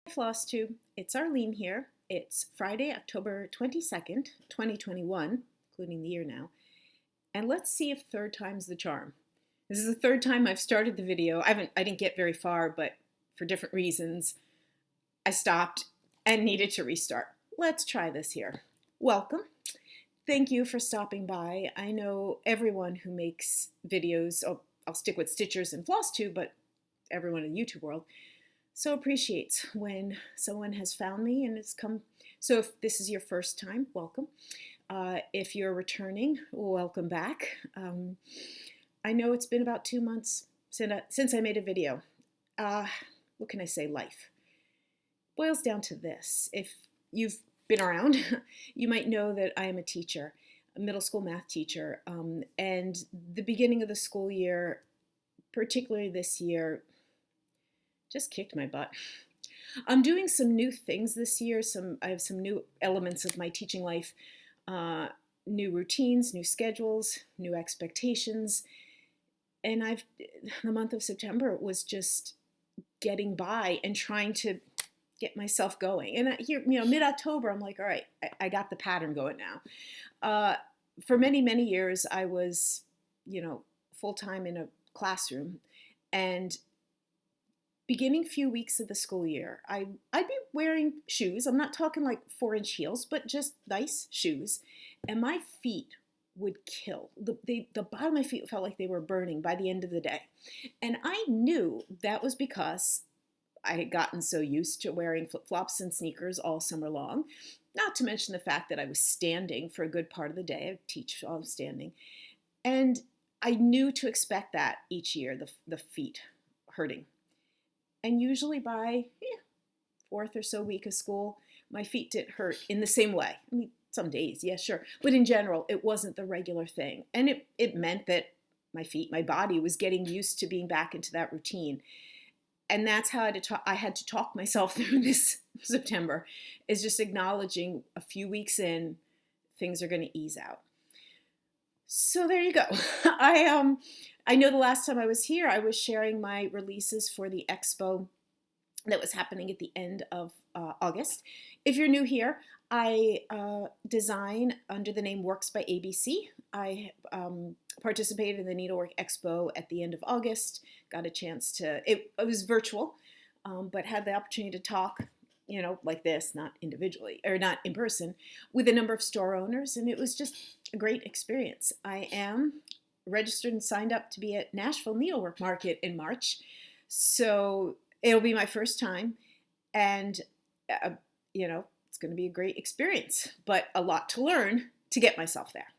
Flosstube, it's Arlene here. It's Friday, October 22nd, 2021, including the year now. And let's see if third time's the charm. This is the third time I've started the video. I didn't get very far, but for different reasons, I stopped and needed to restart. Let's try this here. Welcome. Thank you for stopping by. I know everyone who makes videos, I'll stick with Stitchers and Flosstube, but everyone in the YouTube world, so appreciates when someone has found me and has come. So if this is your first time, welcome. If you're returning, welcome back. I know it's been about 2 months since I made a video. What can I say? Life boils down to this. If you've been around, you might know that I am a teacher, a middle school math teacher, and the beginning of the school year, particularly this year, just kicked my butt. I'm doing some new things this year. I have some new elements of my teaching life, new routines, new schedules, new expectations. And the month of September was just getting by and trying to get myself going. And here, mid-October, I'm like, all right, I got the pattern going now. For many, many years, I was, full-time in a classroom, and beginning few weeks of the school year, I'd be wearing shoes. I'm not talking like 4-inch heels, but just nice shoes. And my feet would kill. The bottom of my feet felt like they were burning by the end of the day. And I knew that was because I had gotten so used to wearing flip-flops and sneakers all summer long. Not to mention the fact that I was standing for a good part of the day. I teach while I'm standing. And I knew to expect that each year, the feet hurting. And usually by fourth or so week of school, my feet didn't hurt in the same way. I mean, some days, yeah, sure. But in general, it wasn't the regular thing. And it meant that my body was getting used to being back into that routine. And that's how I had to talk myself through this September, is just acknowledging a few weeks in, things are going to ease out. So there you go. I know the last time I was here, I was sharing my releases for the expo that was happening at the end of August. If you're new here, I design under the name WorksByABC. I participated in the Needlework Expo at the end of August. Got a chance to, it was virtual, but had the opportunity to talk, like this, not individually, or not in person, with a number of store owners, and it was just a great experience. I am registered and signed up to be at Nashville Needlework Market in March, so it'll be my first time, and it's going to be a great experience, but a lot to learn to get myself there.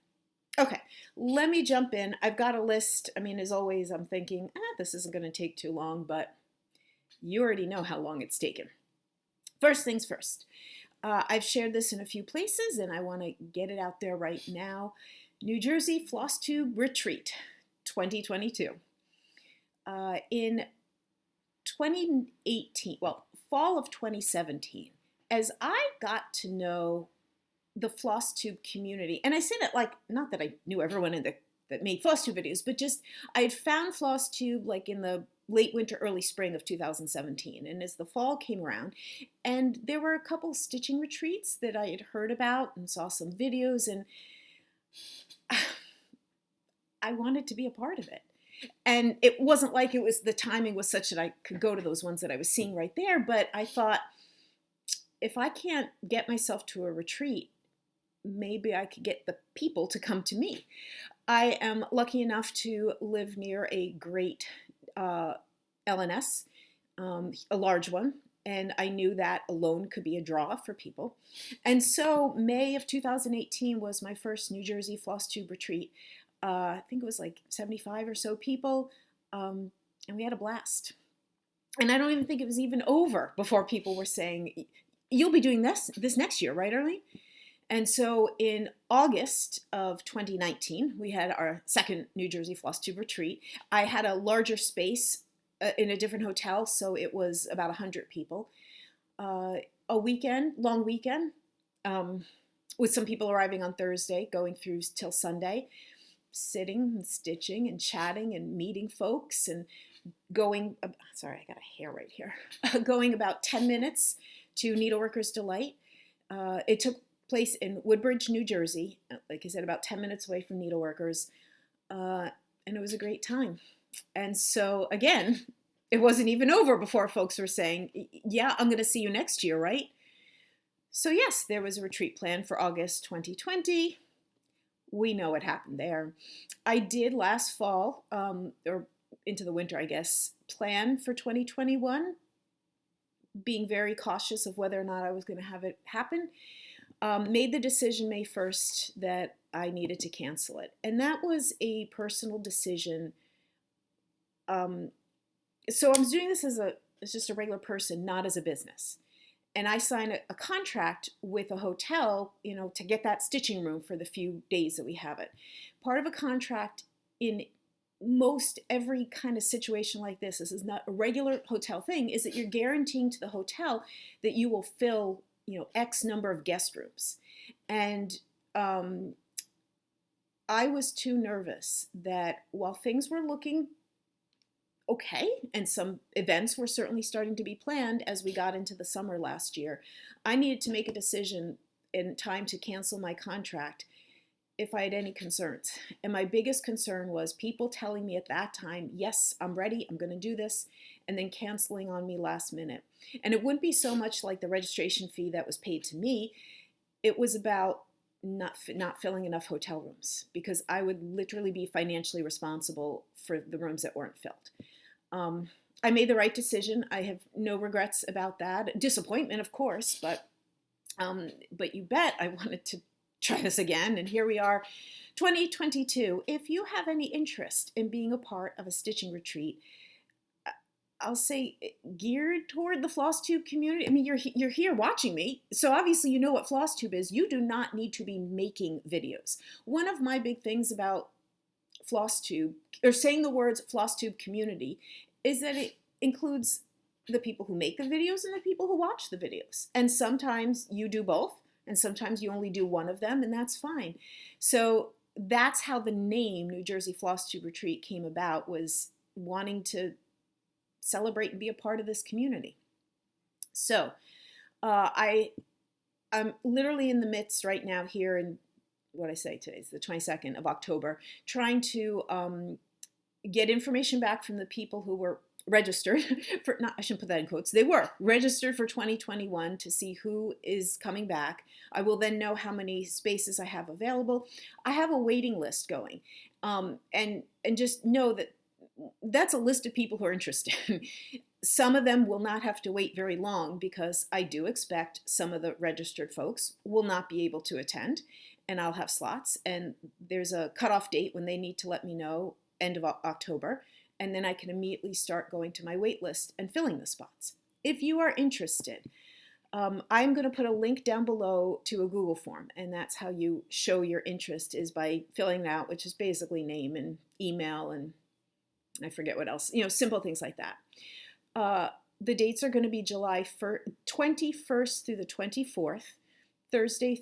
Okay, let me jump in. I've got a list. As always, I'm thinking, this isn't going to take too long, but you already know how long it's taken. First things first. I've shared this in a few places, and I want to get it out there right now. New Jersey Flosstube Retreat 2022. In 2018, fall of 2017, as I got to know the Flosstube community, and I say that not that I knew everyone that made Flosstube videos, but just I had found Flosstube in the late winter, early spring of 2017. And as the fall came around, and there were a couple stitching retreats that I had heard about and saw some videos, and I wanted to be a part of it. And it wasn't like the timing was such that I could go to those ones that I was seeing right there, but I thought, if I can't get myself to a retreat, maybe I could get the people to come to me. I am lucky enough to live near a great LNS, a large one, and I knew that alone could be a draw for people. And so May of 2018 was my first New Jersey Flosstube Retreat. I think it was 75 or so people, and we had a blast. And I don't even think it was even over before people were saying, you'll be doing this next year, right, Arlene? And so in August of 2019, we had our second New Jersey Flosstube Retreat. I had a larger space in a different hotel, so it was about 100 people. A long weekend, with some people arriving on Thursday, going through till Sunday, sitting and stitching and chatting and meeting folks. And going, sorry, I got a hair right here, going about 10 minutes to Needleworkers Delight. It took place in Woodbridge, New Jersey, like I said, about 10 minutes away from Needleworkers, and it was a great time. And so, again, it wasn't even over before folks were saying, yeah, I'm going to see you next year, right? So yes, there was a retreat planned for August 2020. We know what happened there. I did last fall, or into the winter, I guess, plan for 2021, being very cautious of whether or not I was going to have it happen. Made the decision May 1st that I needed to cancel it. And that was a personal decision. So I'm doing this as just a regular person, not as a business. And I signed a contract with a hotel, to get that stitching room for the few days that we have it. Part of a contract in most every kind of situation like this is not a regular hotel thing, is that you're guaranteeing to the hotel that you will fill, X number of guest rooms. And I was too nervous that while things were looking okay, and some events were certainly starting to be planned as we got into the summer last year, I needed to make a decision in time to cancel my contract if I had any concerns. And my biggest concern was people telling me at that time, yes, I'm ready, I'm going to do this, and then canceling on me last minute. And it wouldn't be so much like the registration fee that was paid to me. It was about not filling enough hotel rooms, because I would literally be financially responsible for the rooms that weren't filled. I made the right decision. I have no regrets about that. Disappointment, of course, but you bet I wanted to try this again. And here we are, 2022. If you have any interest in being a part of a stitching retreat, I'll say geared toward the Flosstube community. I mean, you're here watching me, so obviously you know what Flosstube is. You do not need to be making videos. One of my big things about Flosstube, or saying the words Flosstube community, is that it includes the people who make the videos and the people who watch the videos. And sometimes you do both, and sometimes you only do one of them, and that's fine. So that's how the name New Jersey Flosstube Retreat came about, was wanting to celebrate and be a part of this community. So I'm literally in the midst right now here in, what I say today is the 22nd of October, trying to get information back from the people who were registered for, I shouldn't put that in quotes, they were registered for 2021, to see who is coming back. I will then know how many spaces I have available. I have a waiting list going, and just know that that's a list of people who are interested. Some of them will not have to wait very long, because I do expect some of the registered folks will not be able to attend, and I'll have slots, and there's a cutoff date when they need to let me know, end of October, and then I can immediately start going to my wait list and filling the spots. If you are interested, I'm going to put a link down below to a Google form, and that's how you show your interest, is by filling it out, which is basically name and email and I forget what else, simple things like that. The dates are going to be July 21st through the 24th, Thursday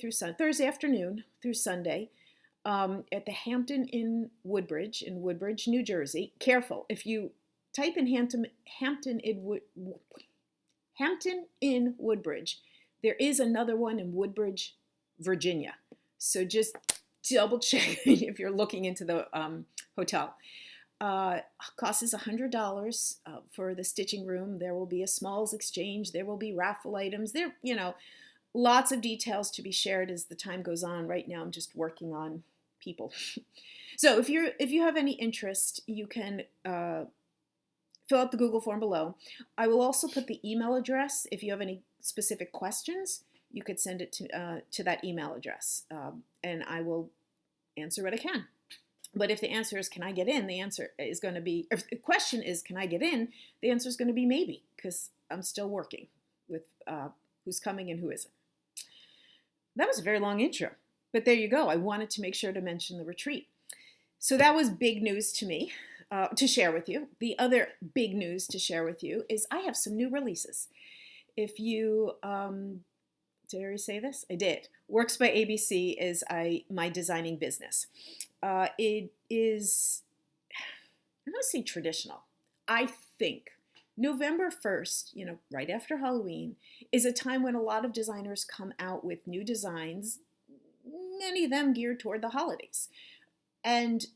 afternoon through Sunday, at the Hampton Inn Woodbridge in Woodbridge, New Jersey. Careful, if you type in Hampton Inn Woodbridge, there is another one in Woodbridge, Virginia. So just double check if you're looking into the hotel. Cost is $100 for the stitching room. There will be a smalls exchange. There will be raffle items. There, lots of details to be shared as the time goes on. Right now, I'm just working on people. So if you have any interest, you can fill out the Google form below. I will also put the email address. If you have any specific questions, you could send it to that email address, and I will answer what I can. But if the answer is, can I get in? The answer is going to be, if the question is, can I get in? The answer is going to be maybe, because I'm still working with who's coming and who isn't. That was a very long intro, but there you go. I wanted to make sure to mention the retreat. So that was big news to me to share with you. The other big news to share with you is I have some new releases. If you, did I already say this? I did. WorksByABC is my designing business. It is, I'm going to say traditional. I think November 1st, right after Halloween, is a time when a lot of designers come out with new designs, many of them geared toward the holidays. And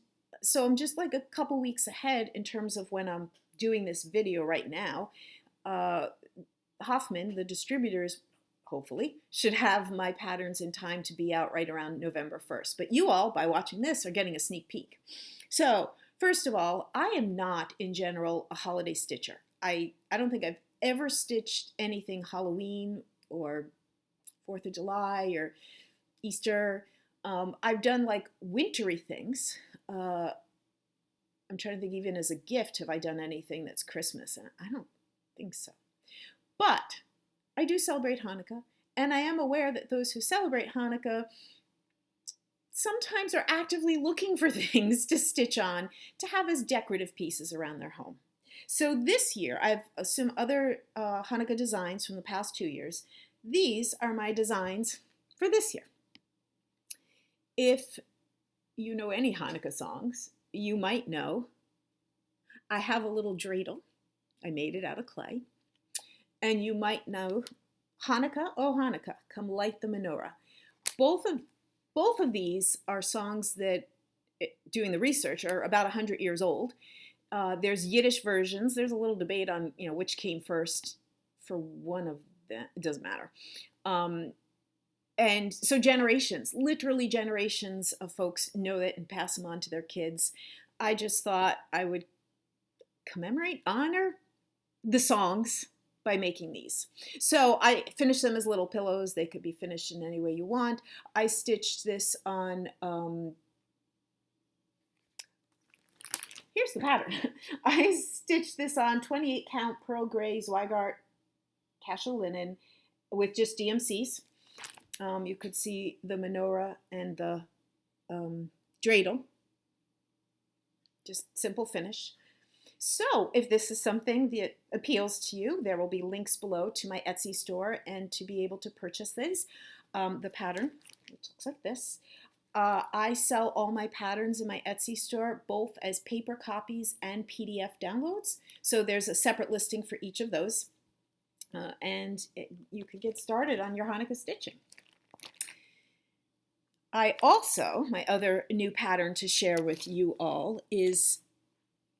so I'm just like a couple weeks ahead in terms of when I'm doing this video right now. Hoffman, the distributors, hopefully, should have my patterns in time to be out right around November 1st. But you all, by watching this, are getting a sneak peek. So, first of all, I am not, in general, a holiday stitcher. I don't think I've ever stitched anything Halloween or 4th of July or Easter. I've done like wintry things. I'm trying to think, even as a gift, have I done anything that's Christmas? And I don't think so. But I do celebrate Hanukkah, and I am aware that those who celebrate Hanukkah sometimes are actively looking for things to stitch on to have as decorative pieces around their home. So this year, I've some other Hanukkah designs from the past 2 years. These are my designs for this year. If you know any Hanukkah songs, you might know I have a little dreidel. I made it out of clay. And you might know Hanukkah, oh Hanukkah, come light the menorah. Both of these are songs that, doing the research, are about 100 years old. There's Yiddish versions. There's a little debate on which came first for one of them. It doesn't matter. And so generations, literally generations of folks know it and pass them on to their kids. I just thought I would commemorate, honor the songs by making these. So I finished them as little pillows. They could be finished in any way you want. I stitched this on, here's the pattern. I stitched this on 28 count pearl gray Zweigart casual linen with just DMCs. You could see the menorah and the dreidel. Just simple finish. So if this is something that appeals to you, there will be links below to my Etsy store and to be able to purchase these. The pattern, which looks like this. I sell all my patterns in my Etsy store, both as paper copies and PDF downloads. So there's a separate listing for each of those. You could get started on your Hanukkah stitching. My other new pattern to share with you all is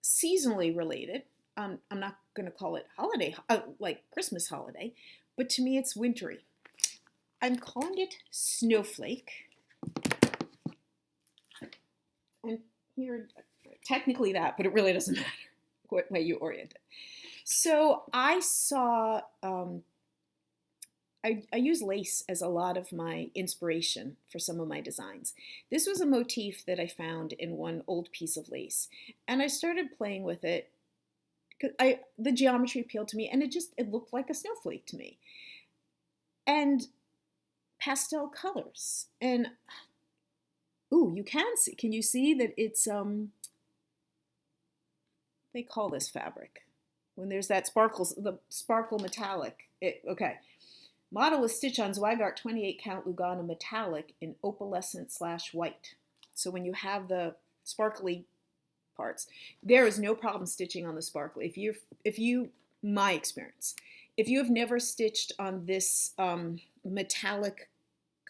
seasonally related. I'm not going to call it holiday, like Christmas holiday, but to me it's wintry. I'm calling it Snowflake. And here, technically that, but it really doesn't matter what way you orient it. So I saw, I use lace as a lot of my inspiration for some of my designs. This was a motif that I found in one old piece of lace, and I started playing with it. The geometry appealed to me, and it looked like a snowflake to me. And pastel colors, and you can you see that it's they call this fabric when there's that the sparkle metallic. Okay. Model is stitched on Zweigart 28 count Lugana metallic in opalescent / white. So when you have the sparkly parts, there is no problem stitching on the sparkly. My experience, if you have never stitched on this metallic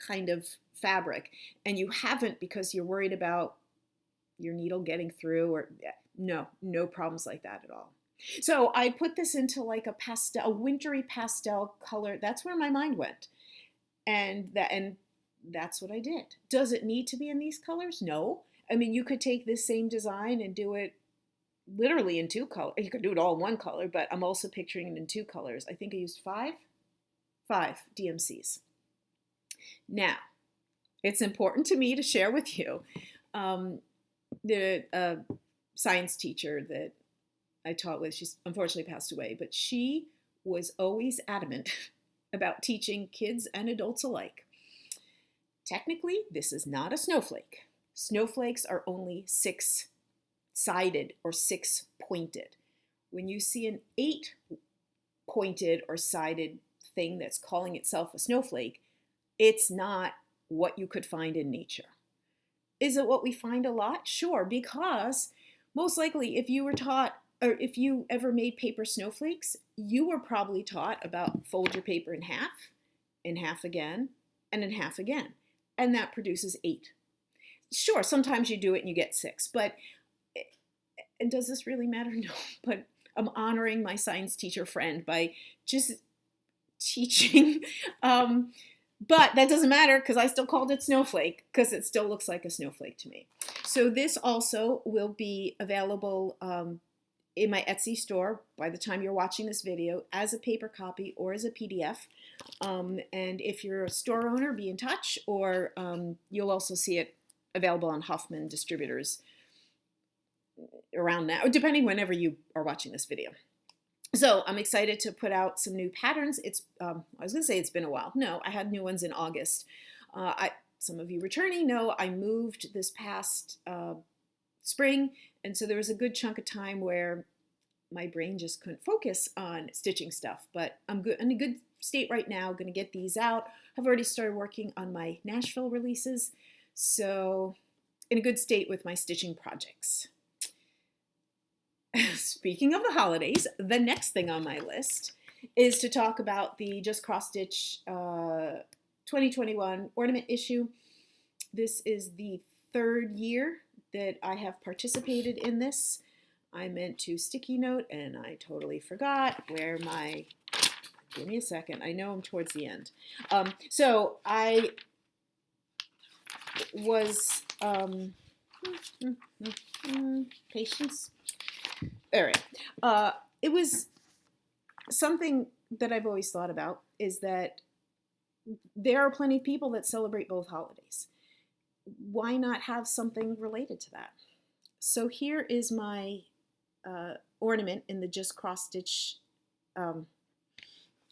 kind of fabric, and you haven't because you're worried about your needle getting through, or no problems like that at all. So I put this into like a wintry pastel color. That's where my mind went. And that's what I did. Does it need to be in these colors? No. I mean, you could take this same design and do it literally in 2 colors. You could do it all in 1 color, but I'm also picturing it in 2 colors. I think I used 5 DMCs. Now, it's important to me to share with you the science teacher that I taught with. She's unfortunately passed away, but she was always adamant about teaching kids and adults alike. Technically, this is not a snowflake. Snowflakes are only 6-sided or 6-pointed. When you see an 8-pointed or sided thing that's calling itself a snowflake, it's not what you could find in nature. Is it what we find a lot? Sure, because most likely if you were taught or if you ever made paper snowflakes, you were probably taught about fold your paper in half again, and in half again. And that produces 8. Sure, sometimes you do it and you get 6, but and does this really matter? No, but I'm honoring my science teacher friend by just teaching. But that doesn't matter because I still called it snowflake because it still looks like a snowflake to me. So this also will be available in my Etsy store by the time you're watching this video as a paper copy or as a PDF. And if you're a store owner, be in touch, or you'll also see it available on Huffman distributors around now, depending whenever you are watching this video. So I'm excited to put out some new patterns. I was gonna say it's been a while. No, I had new ones in August. Some of you returning know I moved this past spring, and so there was a good chunk of time where my brain just couldn't focus on stitching stuff. But I'm good, in a good state right now. Going to get these out. I've already started working on my Nashville releases, so in a good state with my stitching projects. Speaking of the holidays, the next thing on my list is to talk about the Just Cross Stitch 2021 ornament issue. This is the 3rd year that I have participated in this. I meant to sticky note and I totally forgot where my, give me a second, I know I'm towards the end. So I was, patience. All right. It was something that I've always thought about, is that there are plenty of people that celebrate both holidays. Why not have something related to that? So here is my ornament in the Just Cross Stitch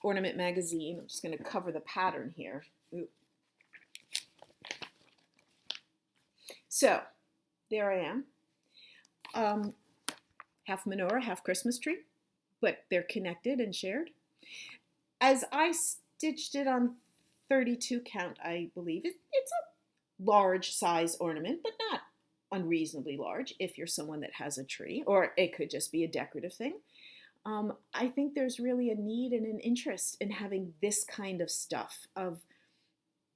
ornament magazine. I'm just going to cover the pattern here. Ooh. So there I am. Half menorah, half Christmas tree, but they're connected and shared. As I stitched it on 32 count, I believe, it's a large size ornament, but not unreasonably large if you're someone that has a tree, or it could just be a decorative thing. I think there's really a need and an interest in having this kind of stuff, of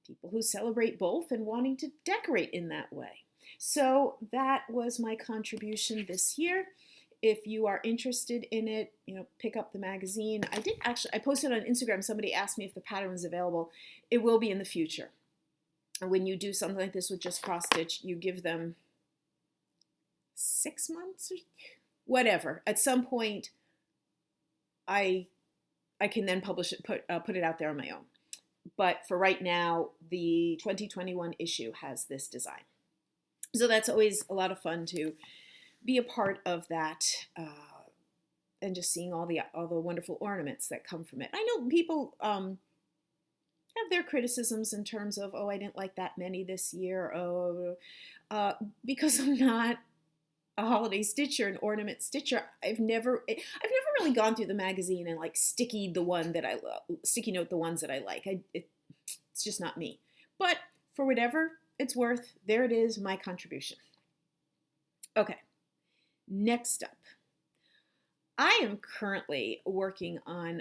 people who celebrate both and wanting to decorate in that way. So that was my contribution this year. If you are interested in it, pick up the magazine. I posted on Instagram, somebody asked me if the pattern was available. It will be in the future. And when you do something like this with Just Cross Stitch, you give them 6 months or whatever. At some point, I can then publish it, put it out there on my own. But for right now, the 2021 issue has this design. So that's always a lot of fun to be a part of that, and just seeing all the wonderful ornaments that come from it. I know people have their criticisms in terms of, oh, I didn't like that many this year. Because I'm not a holiday stitcher, an ornament stitcher. I've never really gone through the magazine and like sticky note the ones that I like. It's just not me. But for whatever it's worth, there it is, my contribution. Okay. Next up, I am currently working on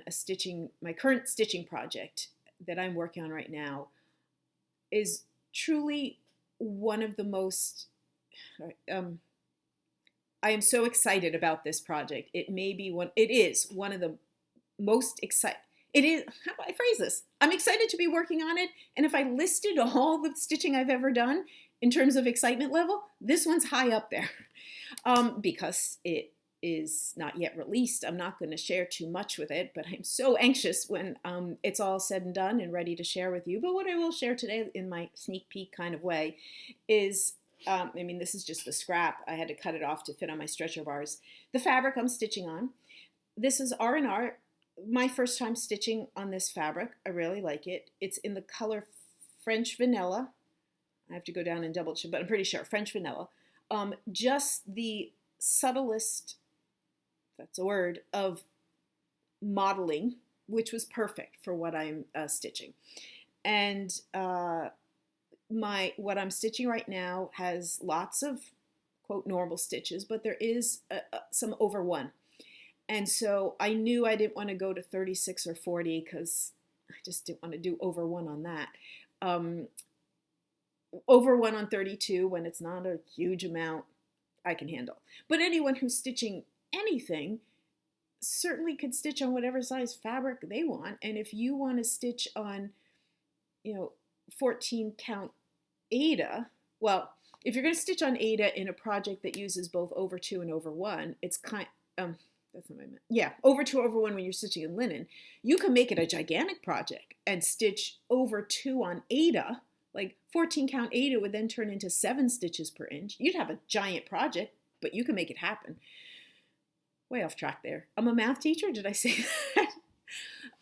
my current stitching project that I'm working on right now is truly one of the most, I am so excited about this project. It is one of the most exciting. How do I phrase this? I'm excited to be working on it, and if I listed all the stitching I've ever done in terms of excitement level, this one's high up there. Because it is not yet released. I'm not going to share too much with it, but I'm so anxious when it's all said and done and ready to share with you. But what I will share today in my sneak peek kind of way is, this is just the scrap. I had to cut it off to fit on my stretcher bars. The fabric I'm stitching on. This is R&R. My first time stitching on this fabric. I really like it. It's in the color French Vanilla. I have to go down and double check, but I'm pretty sure French Vanilla. Just the subtlest, that's a word, of modeling, which was perfect for what I'm stitching. And what I'm stitching right now has lots of, quote, normal stitches, but there is some over one. And so I knew I didn't want to go to 36 or 40 because I just didn't want to do over one on that. Over one on 32 when it's not a huge amount, I can handle. But anyone who's stitching anything certainly could stitch on whatever size fabric they want. And if you want to stitch on, 14 count Aida, well, if you're going to stitch on Aida in a project that uses both over 2 and over 1, it's that's not what I meant. Yeah, over 2, over 1 when you're stitching in linen, you can make it a gigantic project and stitch over 2 on Aida. Like 14 count Aida would then turn into 7 stitches per inch. You'd have a giant project, but you can make it happen. Way off track there. I'm a math teacher, did I say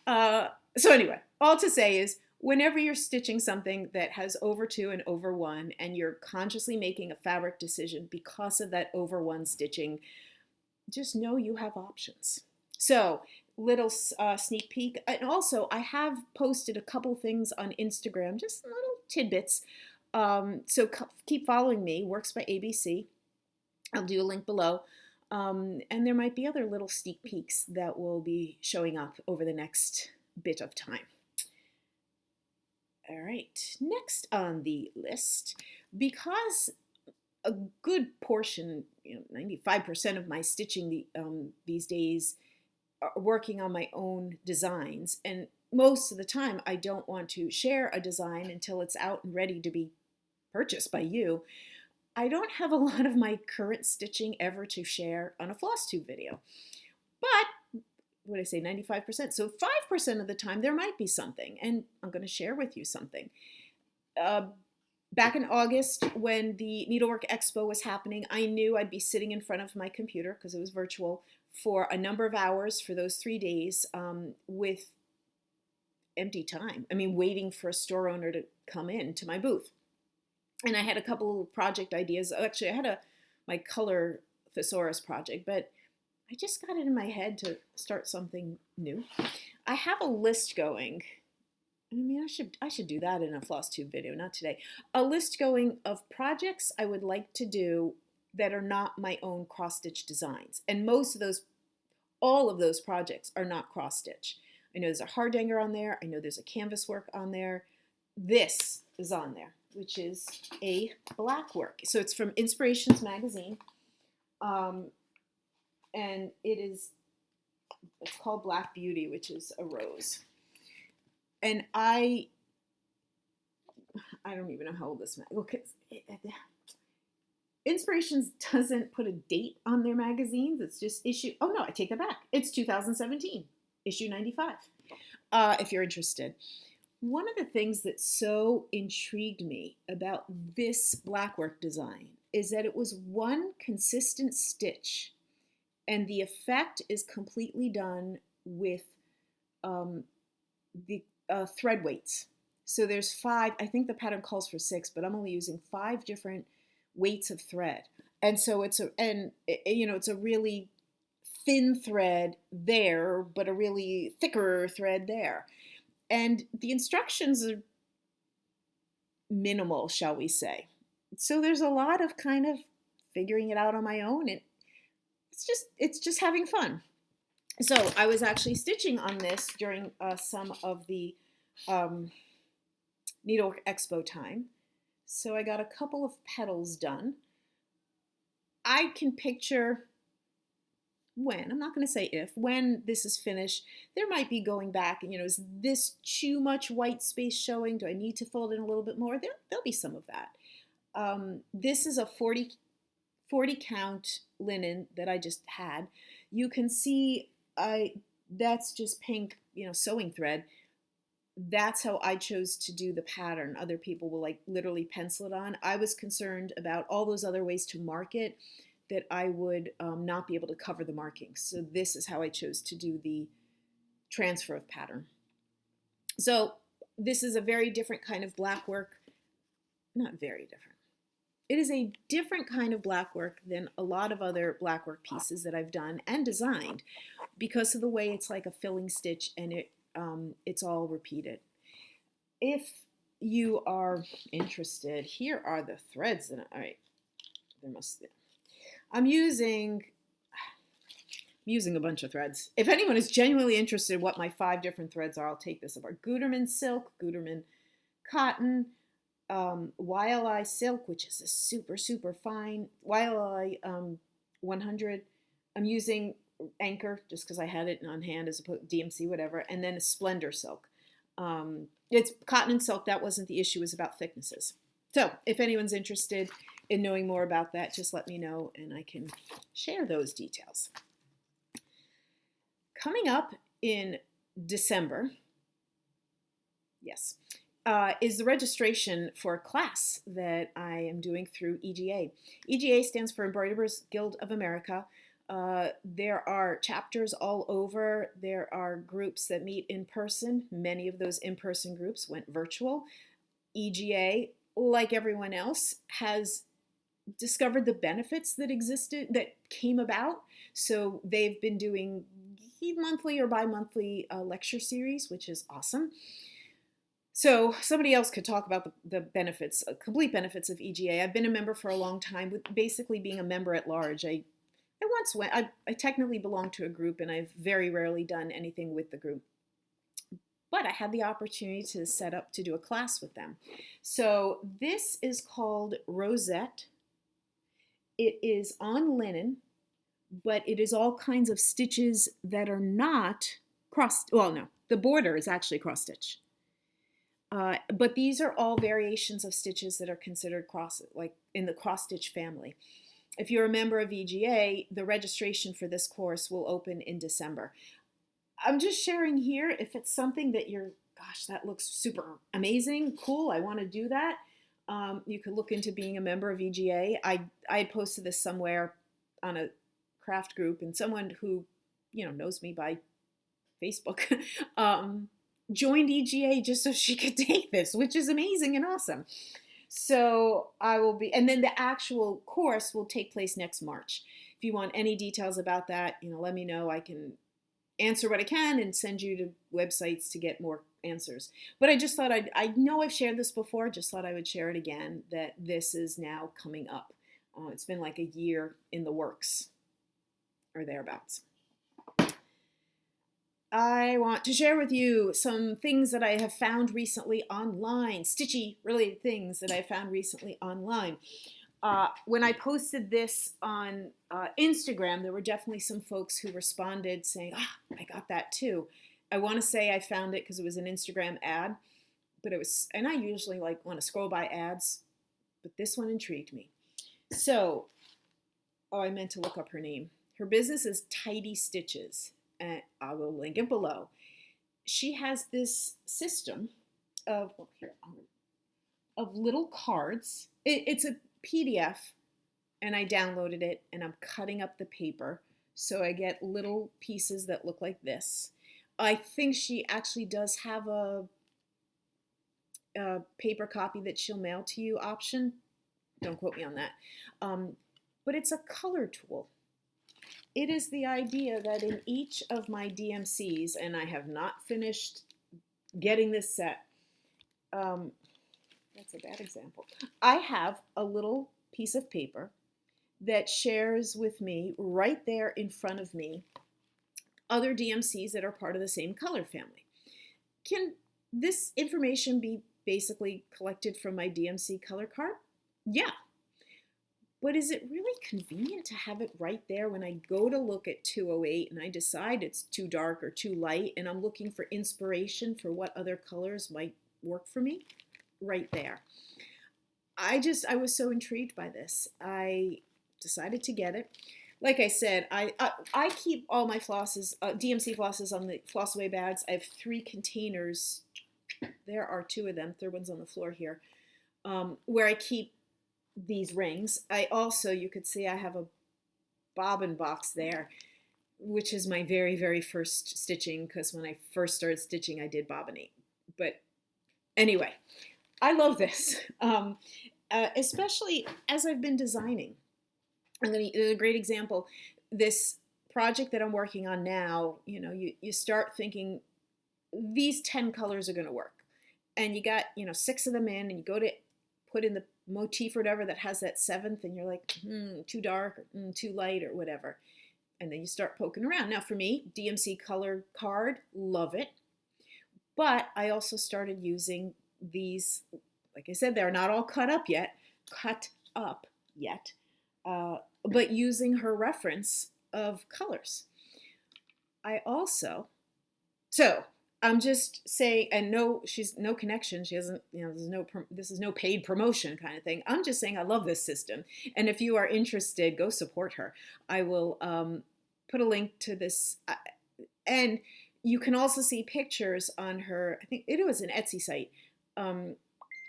that? So anyway, all to say is, whenever you're stitching something that has over 2 and over 1, and you're consciously making a fabric decision because of that over 1 stitching, just know you have options. So, little sneak peek. And also, I have posted a couple things on Instagram, just little tidbits. So keep following me, WorksByABC. I'll do a link below. And there might be other little sneak peeks that will be showing up over the next bit of time. All right, next on the list, because a good portion, 95% of my stitching these days are working on my own designs, and most of the time I don't want to share a design until it's out and ready to be purchased by you. I don't have a lot of my current stitching ever to share on a Flosstube video, but what did I say, 95%? So 5% of the time there might be something, and I'm going to share with you something. Back in August, when the Needlework Expo was happening, I knew I'd be sitting in front of my computer, because it was virtual, for a number of hours for those 3 days with empty time. I mean, waiting for a store owner to come in to my booth. And I had a couple of project ideas. Actually, I had my color thesaurus project, but I just got it in my head to start something new. I have a list going. I mean, I should do that in a Flosstube video, not today. A list going of projects I would like to do that are not my own cross-stitch designs. And all of those projects are not cross-stitch. I know there's a hardanger on there. I know there's a canvas work on there. This is on there, which is a black work. So it's from Inspirations magazine. And it's called Black Beauty, which is a rose. And I don't even know how old this magazine is. Inspirations doesn't put a date on their magazines. It's just issue. Oh no, I take that back. It's 2017, issue 95. If you're interested. One of the things that so intrigued me about this blackwork design is that it was one consistent stitch, and the effect is completely done with the thread weights. So there's 5, I think the pattern calls for 6, but I'm only using 5 different weights of thread. And so it's a really thin thread there, but a really thicker thread there. And the instructions are minimal, shall we say. So there's a lot of kind of figuring it out on my own, and it's just having fun. So I was actually stitching on this during some of the Needlework Expo time. So I got a couple of petals done. I can picture when, I'm not going to say if, when this is finished, there might be going back and, is this too much white space showing? Do I need to fold in a little bit more? There'll be some of that. This is a 40 count linen that I just had. You can see that's just pink, sewing thread. That's how I chose to do the pattern. Other people will literally pencil it on. I was concerned about all those other ways to mark it that I would not be able to cover the markings. So this is how I chose to do the transfer of pattern. So this is a very different kind of black work. Not very different. It is a different kind of black work than a lot of other black work pieces that I've done and designed because of the way it's like a filling stitch and it's all repeated. If you are interested, here are the threads. All right, I'm using using a bunch of threads. If anyone is genuinely interested in what my 5 different threads are, I'll take this apart. Gutermann silk, Gutermann cotton, YLI silk, which is a super, super fine, YLI 100. I'm using Anchor just because I had it on hand as opposed to DMC, whatever, and then a Splendor silk. It's cotton and silk. That wasn't the issue. It was about thicknesses. So if anyone's interested in knowing more about that, just let me know and I can share those details. Coming up in December, yes, is the registration for a class that I am doing through EGA. EGA stands for Embroiderers Guild of America. There are chapters all over. There are groups that meet in person. Many of those in-person groups went virtual. EGA, like everyone else, has discovered the benefits that existed, that came about. So they've been doing monthly or bi-monthly lecture series, which is awesome. So somebody else could talk about the benefits, complete benefits of EGA. I've been a member for a long time, with basically being a member at large. I technically belong to a group, and I've very rarely done anything with the group. But I had the opportunity to set up to do a class with them. So this is called Rosette. It is on linen, but it is all kinds of stitches that are not cross, well, no, the border is actually cross stitch. But these are all variations of stitches that are considered cross, like in the cross stitch family. If you're a member of EGA, the registration for this course will open in December. I'm just sharing here, if it's something that you're, gosh, that looks super amazing, cool, I want to do that, you could look into being a member of EGA. I posted this somewhere on a craft group, and someone who, knows me by Facebook joined EGA just so she could take this, which is amazing and awesome. So I will be, and then the actual course will take place next March. If you want any details about that, let me know. I can answer what I can and send you to websites to get more answers. But I just thought I know I've shared this before, just thought I would share it again, that this is now coming up. It's been like a year in the works or thereabouts. I want to share with you some things that I have found recently online, stitchy related things that I found recently online. When I posted this on Instagram, there were definitely some folks who responded saying, I got that too. I want to say I found it because it was an Instagram ad, but it was, and I usually want to scroll by ads, but this one intrigued me. So, I meant to look up her name. Her business is Tidy Stitches. And I will link it below. She has this system of little cards. It's a PDF, and I downloaded it, and I'm cutting up the paper, so I get little pieces that look like this. I think she actually does have a paper copy that she'll mail to you option. Don't quote me on that. But it's a color tool. It is the idea that in each of my DMCs, and I have not finished getting this set, that's a bad example. I have a little piece of paper that shares with me right there in front of me other DMCs that are part of the same color family. Can this information be basically collected from my DMC color card? Yeah. But is it really convenient to have it right there when I go to look at 208 and I decide it's too dark or too light and I'm looking for inspiration for what other colors might work for me? Right there. I was so intrigued by this. I decided to get it. Like I said, I keep all my flosses, DMC flosses on the floss away bags. I have 3 containers. There are 2 of them. Third one's on the floor here, where I keep these rings. I also, you could see I have a bobbin box there, which is my very, very first stitching, because when I first started stitching, I did bobbinate. But anyway, I love this, especially as I've been designing. A great example, this project that I'm working on now, you start thinking these 10 colors are going to work. And you got, 6 of them in, and you go to put in the motif or whatever that has that 7th, and you're like, too dark, or too light, or whatever. And then you start poking around. Now for me, DMC Color Card, love it. But I also started using these, like I said, they're not all cut up yet, but using her reference of colors. So I'm just saying, and no, she's no connection. She hasn't, this is no paid promotion kind of thing. I'm just saying I love this system. And if you are interested, go support her. I will put a link to this. And you can also see pictures on her, I think it was an Etsy site,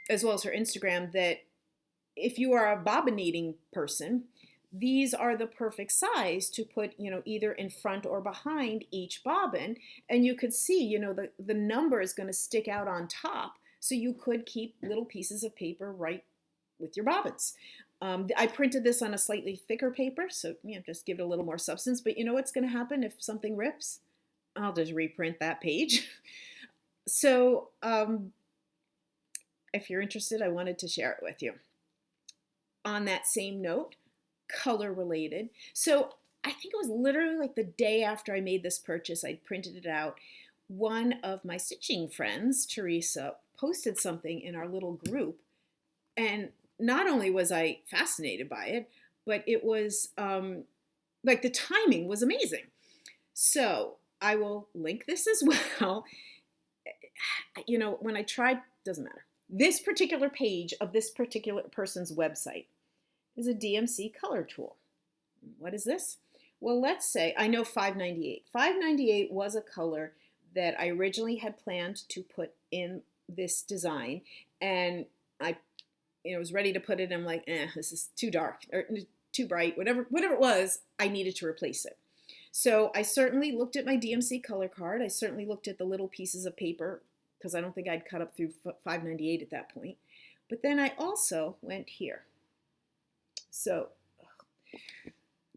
as well as her Instagram, that if you are a bobbinating person, these are the perfect size to put, either in front or behind each bobbin. And you could see, the number is going to stick out on top. So you could keep little pieces of paper right with your bobbins. I printed this on a slightly thicker paper, so just give it a little more substance. But you know what's going to happen if something rips? I'll just reprint that page. So if you're interested, I wanted to share it with you. On that same note, color related. So I think it was literally like the day after I made this purchase, I printed it out. One of my stitching friends, Teresa, posted something in our little group. And not only was I fascinated by it, but it was like the timing was amazing. So I will link this as well. When I tried, doesn't matter. This particular page of this particular person's website is a DMC color tool. What is this? Well, let's say, I know 598. 598 was a color that I originally had planned to put in this design, and I was ready to put it, and I'm like, this is too dark, or too bright, whatever it was, I needed to replace it. So I certainly looked at my DMC color card. I certainly looked at the little pieces of paper, because I don't think I'd cut up through 598 at that point. But then I also went here. So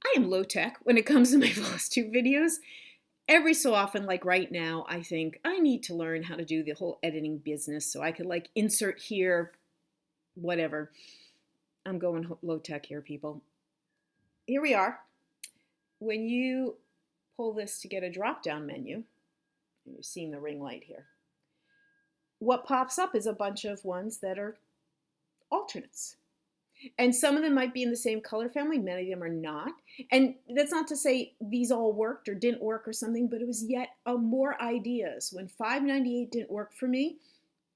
I am low tech when it comes to my Flosstube videos. Every so often, like right now, I think I need to learn how to do the whole editing business so I could like insert here, whatever. I'm going low tech here, people. Here we are. When you pull this to get a drop-down menu, and you're seeing the ring light here, what pops up is a bunch of ones that are alternates. And some of them might be in the same color family, many of them are not. And that's not to say these all worked or didn't work or something, but it was yet more ideas. When 598 didn't work for me,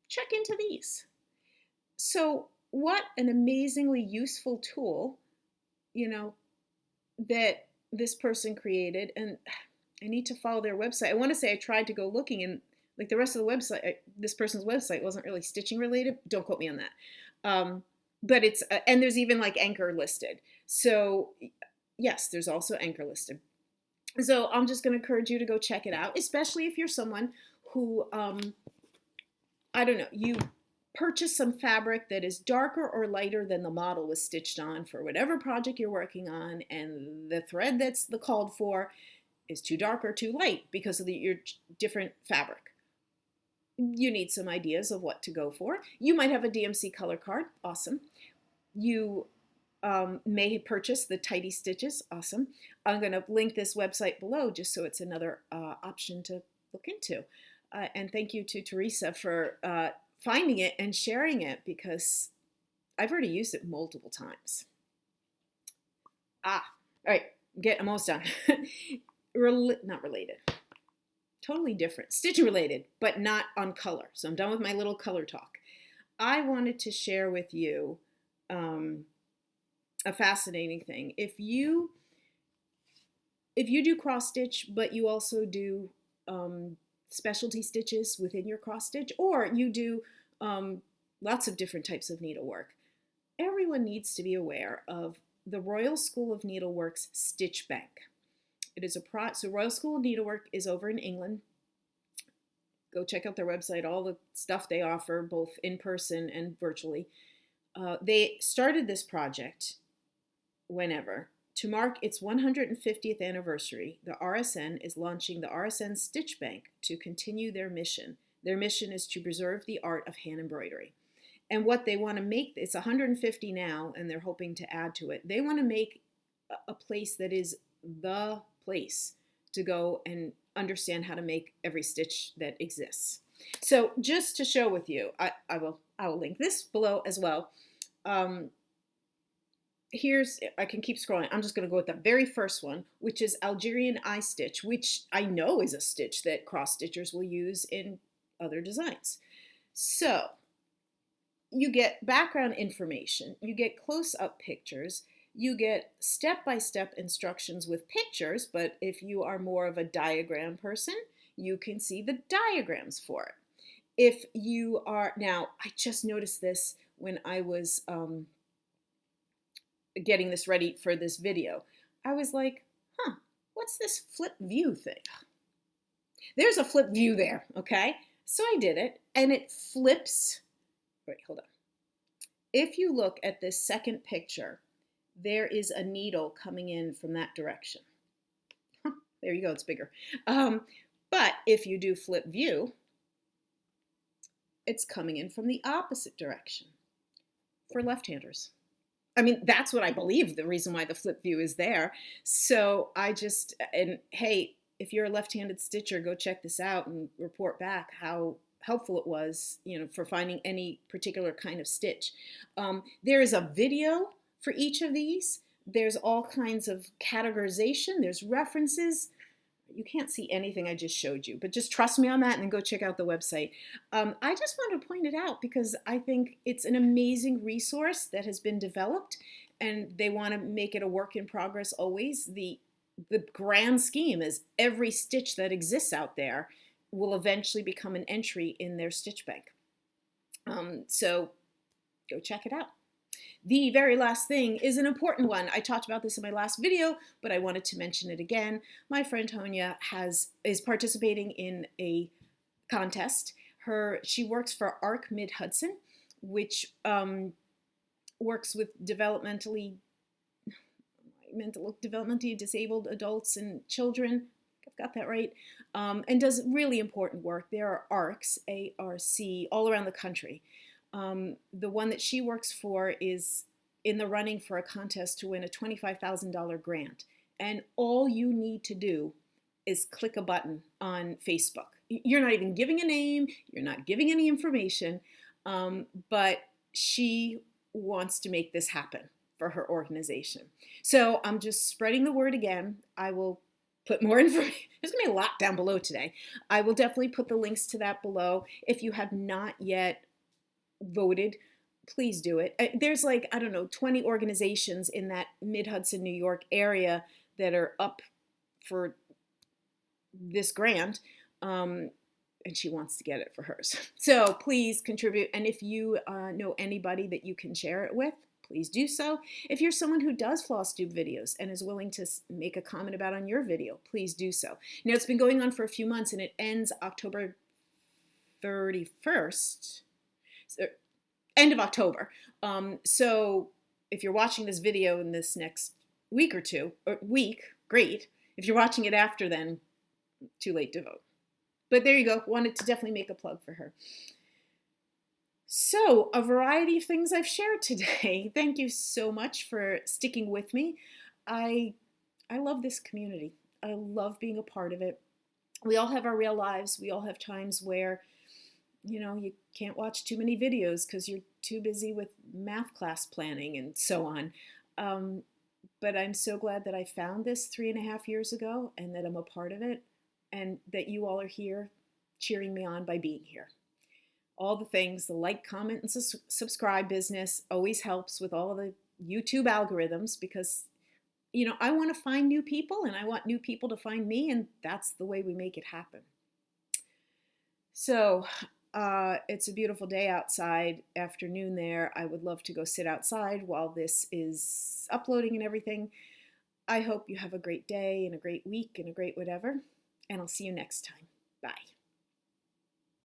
check into these. So what an amazingly useful tool, that this person created. And I need to follow their website. I want to say I tried to go looking, and like the rest of the website, this person's website wasn't really stitching related. Don't quote me on that. But it's, and there's even like Anchor listed. So yes, there's also Anchor listed. So I'm just going to encourage you to go check it out, especially if you're someone who, I don't know, you purchase some fabric that is darker or lighter than the model was stitched on for whatever project you're working on, and the thread that's called for is too dark or too light because of your different fabric. You need some ideas of what to go for. You might have a DMC color card. Awesome. You may purchase the tidy stitches. Awesome. I'm going to link this website below just so it's another option to look into. And thank you to Teresa for finding it and sharing it, because I've already used it multiple times. All right. I'm almost done. Not related. Totally different. Stitching related, but not on color. So I'm done with my little color talk. I wanted to share with you a fascinating thing. If you do cross stitch, but you also do specialty stitches within your cross stitch, or you do lots of different types of needlework, everyone needs to be aware of the Royal School of Needlework's Stitch Bank. It is so Royal School of Needlework is over in England. Go check out their website, all the stuff they offer, both in person and virtually. They started this project to mark its 150th anniversary. The RSN is launching the RSN Stitch Bank to continue their mission. Their mission is to preserve the art of hand embroidery. And what they want to make, it's 150 now, and they're hoping to add to it. They want to make a place that is the place to go and understand how to make every stitch that exists. So just to show with you, I will link this below as well. I can keep scrolling. I'm just going to go with the very first one, which is Algerian eye stitch, which I know is a stitch that cross stitchers will use in other designs. So you get background information, you get close-up pictures, you get step-by-step instructions with pictures, but if you are more of a diagram person, you can see the diagrams for it. If you are, now I just noticed this when I was getting this ready for this video. I was like, what's this flip view thing? There's a flip view there, okay? So I did it, and it flips. Wait, hold on. If you look at this second picture, there is a needle coming in from that direction. There you go, it's bigger. But if you do flip view, it's coming in from the opposite direction for left-handers. I mean, that's what I believe the reason why the flip view is there. So and hey, if you're a left-handed stitcher, go check this out and report back how helpful it was, for finding any particular kind of stitch. There is a video for each of these. There's all kinds of categorization. There's references. You can't see anything I just showed you, but just trust me on that and then go check out the website. I just wanted to point it out because I think it's an amazing resource that has been developed, and they want to make it a work in progress always. The grand scheme is every stitch that exists out there will eventually become an entry in their stitch bank. So go check it out. The very last thing is an important one. I talked about this in my last video, but I wanted to mention it again. My friend Tonya is participating in a contest. She works for ARC Mid-Hudson, which works with developmentally disabled adults and children. I've got that right. And does really important work. There are ARCs, A-R-C, all around the country. The one that she works for is in the running for a contest to win a $25,000 grant. And all you need to do is click a button on Facebook. You're not even giving a name, you're not giving any information, but she wants to make this happen for her organization. So I'm just spreading the word again. I will put more information. There's going to be a lot down below today. I will definitely put the links to that below. If you have not yet voted, please do it. There's 20 organizations in that Mid-Hudson, New York area that are up for this grant, and she wants to get it for hers. So please contribute, and if you know anybody that you can share it with, please do so. If you're someone who does Flosstube videos and is willing to make a comment about on your video, please do so. Now, it's been going on for a few months, and it ends October 31st. So, end of October. So if you're watching this video in this next week or two, great. If you're watching it after then, too late to vote. But there you go. Wanted to definitely make a plug for her. So a variety of things I've shared today. Thank you so much for sticking with me. I love this community. I love being a part of it. We all have our real lives. We all have times where you can't watch too many videos because you're too busy with math class planning and so on. But I'm so glad that I found this 3.5 years ago and that I'm a part of it and that you all are here cheering me on by being here. All the things, the like, comment, and subscribe business always helps with all the YouTube algorithms because, I want to find new people and I want new people to find me, and that's the way we make it happen. So, it's a beautiful day outside, afternoon there. I would love to go sit outside while this is uploading and everything. I hope you have a great day and a great week and a great whatever, and I'll see you next time. Bye.